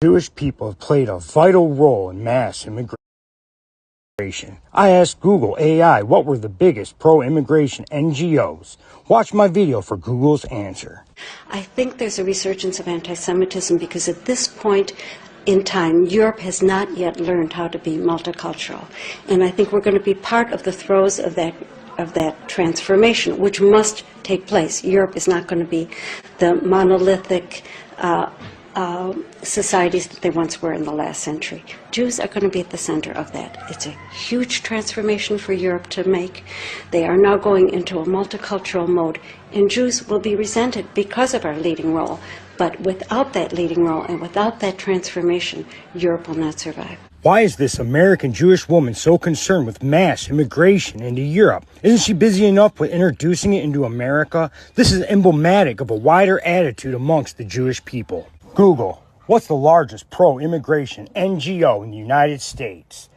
Jewish people have played a vital role in mass immigration. I asked Google AI what were the biggest pro-immigration NGOs. Watch my video for Google's answer. I think there's a resurgence of anti-Semitism because at this point in time, Europe has not yet learned how to be multicultural. And I think we're going to be part of the throes of that transformation, which must take place. Europe is not going to be the monolithic societies that they once were in the last century. Jews are going to be at the center of that. It's a huge transformation for Europe to make. They are now going into a multicultural mode, and Jews will be resented because of our leading role. But without that leading role and without that transformation, Europe will not survive. Why is this American Jewish woman so concerned with mass immigration into Europe? Isn't she busy enough with introducing it into America? This is emblematic of a wider attitude amongst the Jewish people. Google, what's the largest pro-immigration NGO in the United States?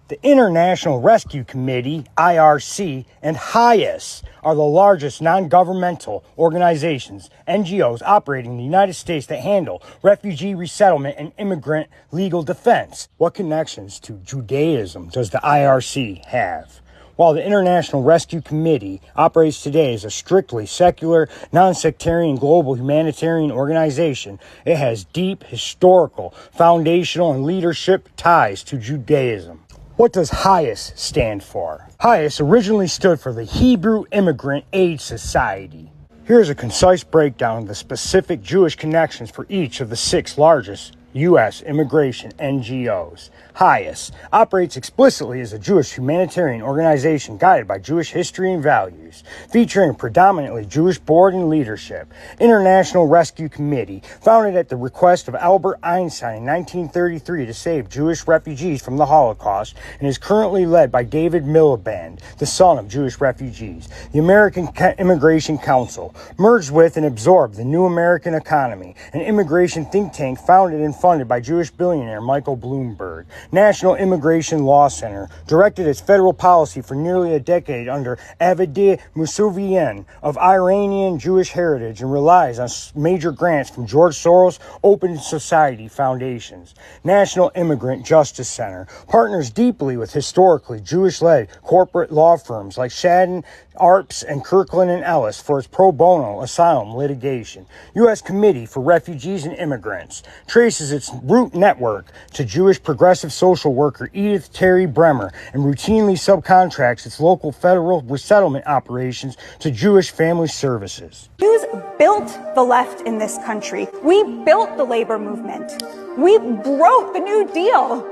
The International Rescue Committee, IRC, and HIAS are the largest non-governmental organizations, NGOs, operating in the United States that handle refugee resettlement and immigrant legal defense. What connections to Judaism does the IRC have? While the International Rescue Committee operates today as a strictly secular, non-sectarian global humanitarian organization, it has deep historical, foundational, and leadership ties to Judaism. What does HIAS stand for? HIAS originally stood for the Hebrew Immigrant Aid Society. Here's a concise breakdown of the specific Jewish connections for each of the 6 largest U.S. immigration NGOs. HIAS operates explicitly as a Jewish humanitarian organization guided by Jewish history and values, featuring predominantly Jewish board and leadership. International Rescue Committee, founded at the request of Albert Einstein in 1933 to save Jewish refugees from the Holocaust, and is currently led by David Miliband, the son of Jewish refugees. The American Immigration Council merged with and absorbed the New American Economy, an immigration think tank founded and funded by Jewish billionaire Michael Bloomberg. National Immigration Law Center directed its federal policy for nearly a decade under Avedi Mousavian of Iranian Jewish heritage and relies on major grants from George Soros' Open Society foundations. National Immigrant Justice Center partners deeply with historically Jewish-led corporate law firms like Shadden, Arps, and Kirkland & Ellis for its pro bono asylum litigation. U.S. Committee for Refugees and Immigrants traces its root network to Jewish progressive social worker Edith Terry Bremer and routinely subcontracts its local federal resettlement operations to Jewish Family Services. Jews built the left in this country. We built the labor movement. We broke the New Deal.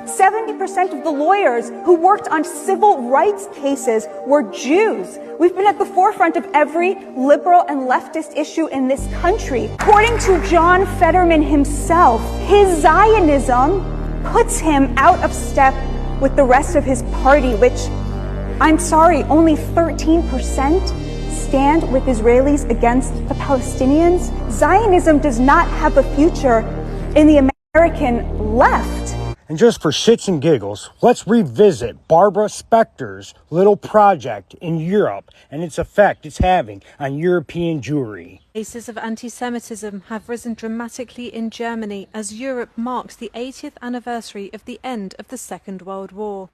70% of the lawyers who worked on civil rights cases were Jews. We've been at the forefront of every liberal and leftist issue in this country. According to John Fetterman himself, his Zionism puts him out of step with the rest of his party, which, I'm sorry, only 13% stand with Israelis against the Palestinians. Zionism does not have a future in the American left. And just for shits and giggles, let's revisit Barbara Specter's little project in Europe and its effect it's having on European Jewry. Cases of anti-Semitism have risen dramatically in Germany as Europe marks the 80th anniversary of the end of the Second World War.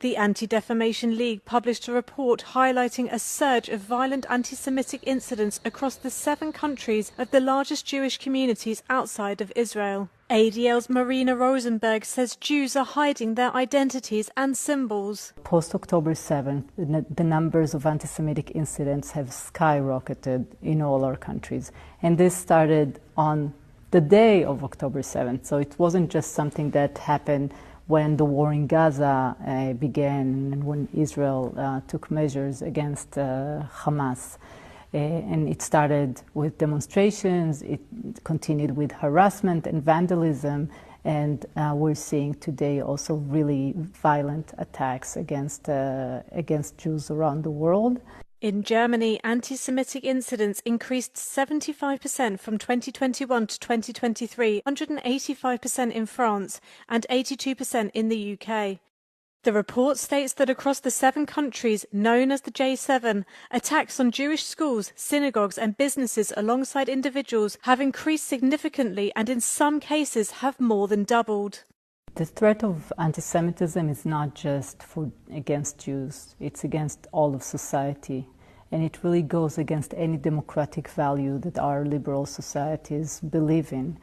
The Anti-Defamation League published a report highlighting a surge of violent anti-Semitic incidents across the 7 countries of the largest Jewish communities outside of Israel. ADL's Marina Rosenberg says Jews are hiding their identities and symbols. Post-October 7th, the numbers of anti-Semitic incidents have skyrocketed in all our countries. And this started on the day of October 7th. So it wasn't just something that happened when the war in Gaza began and when Israel took measures against Hamas. And it started with demonstrations, it continued with harassment and vandalism, and we're seeing today also really violent attacks against Jews around the world. In Germany, anti-Semitic incidents increased 75% from 2021 to 2023, 185% in France, and 82% in the UK. The report states that across the 7 countries known as the J7, attacks on Jewish schools, synagogues and businesses alongside individuals have increased significantly and in some cases have more than doubled. The threat of anti-Semitism is not just against Jews, it's against all of society. And it really goes against any democratic value that our liberal societies believe in.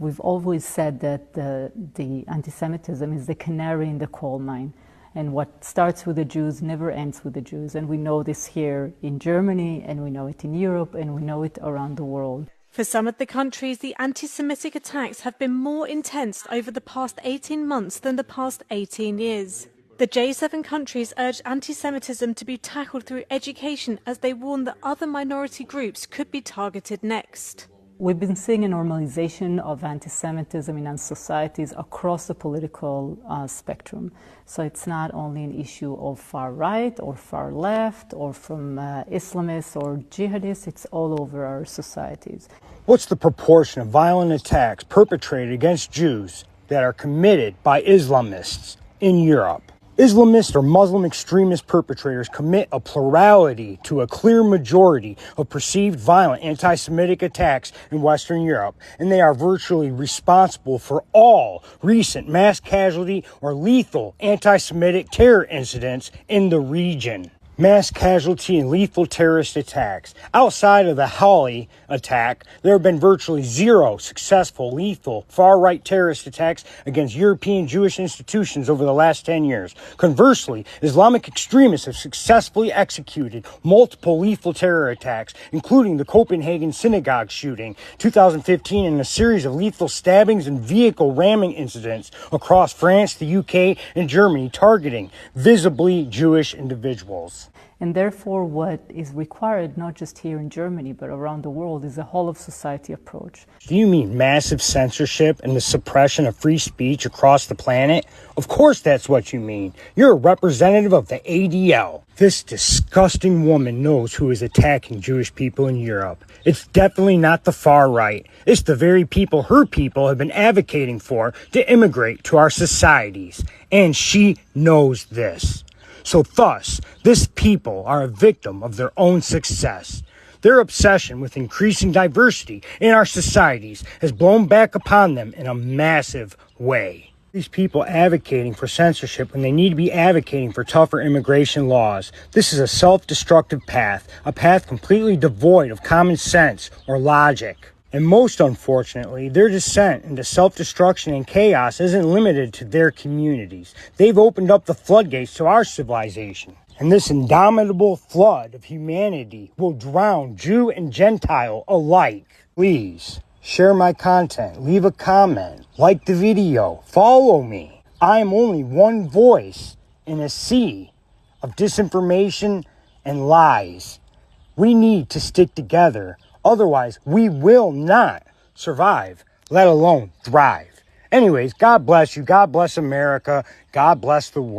We've always said that the anti-Semitism is the canary in the coal mine. And what starts with the Jews never ends with the Jews. And we know this here in Germany, and we know it in Europe, and we know it around the world. For some of the countries, the anti-Semitic attacks have been more intense over the past 18 months than the past 18 years. The J7 countries urged anti-Semitism to be tackled through education as they warned that other minority groups could be targeted next. We've been seeing a normalization of anti-Semitism in our societies across the political spectrum. So it's not only an issue of far right or far left or from Islamists or jihadists, it's all over our societies. What's the proportion of violent attacks perpetrated against Jews that are committed by Islamists in Europe? Islamist or Muslim extremist perpetrators commit a plurality to a clear majority of perceived violent anti-Semitic attacks in Western Europe, and they are virtually responsible for all recent mass casualty or lethal anti-Semitic terror incidents in the region. Mass casualty and lethal terrorist attacks. Outside of the Hawley attack, there have been virtually 0 successful, lethal, far-right terrorist attacks against European Jewish institutions over the last 10 years. Conversely, Islamic extremists have successfully executed multiple lethal terror attacks, including the Copenhagen synagogue shooting, 2015, and a series of lethal stabbings and vehicle ramming incidents across France, the UK, and Germany, targeting visibly Jewish individuals. And therefore, what is required, not just here in Germany, but around the world, is a whole-of-society approach. Do you mean massive censorship and the suppression of free speech across the planet? Of course that's what you mean. You're a representative of the ADL. This disgusting woman knows who is attacking Jewish people in Europe. It's definitely not the far right. It's the very people her people have been advocating for to immigrate to our societies. And she knows this. So thus, this people are a victim of their own success. Their obsession with increasing diversity in our societies has blown back upon them in a massive way. These people advocating for censorship when they need to be advocating for tougher immigration laws. This is a self-destructive path, a path completely devoid of common sense or logic. And most unfortunately, their descent into self-destruction and chaos isn't limited to their communities. They've opened up the floodgates to our civilization. And this indomitable flood of humanity will drown Jew and Gentile alike. Please, share my content, leave a comment, like the video, follow me. I am only one voice in a sea of disinformation and lies. We need to stick together. Otherwise, we will not survive, let alone thrive. Anyways, God bless you. God bless America. God bless the world.